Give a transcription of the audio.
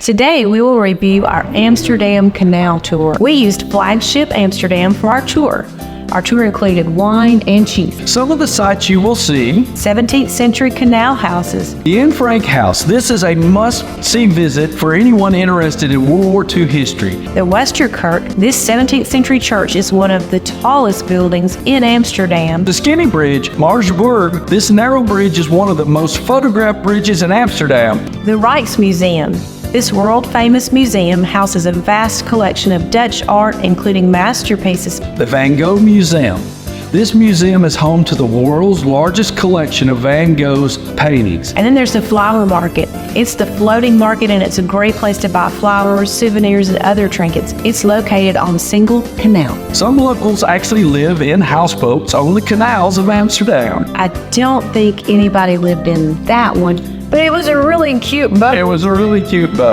Today, we will review our Amsterdam Canal tour. We used Flagship Amsterdam for our tour. Our tour included wine and cheese. Some of the sites you will see: 17th century canal houses. the Anne Frank House. This is a must-see visit for anyone interested in World War II history. The Westerkerk. This 17th century church is one of the tallest buildings in Amsterdam. The Skinny Bridge, Marsburg. This narrow bridge is one of the most photographed bridges in Amsterdam. The Rijksmuseum. This world-famous museum houses a vast collection of Dutch art, including masterpieces. The Van Gogh Museum. This museum is home to the world's largest collection of Van Gogh's paintings. And then there's the flower market. It's the floating market, and it's a great place to buy flowers, souvenirs, and other trinkets. It's located on a single canal. Some locals actually live in houseboats on the canals of Amsterdam. I don't think anybody lived in that one, but it was a really cute boat. It was a really cute boat.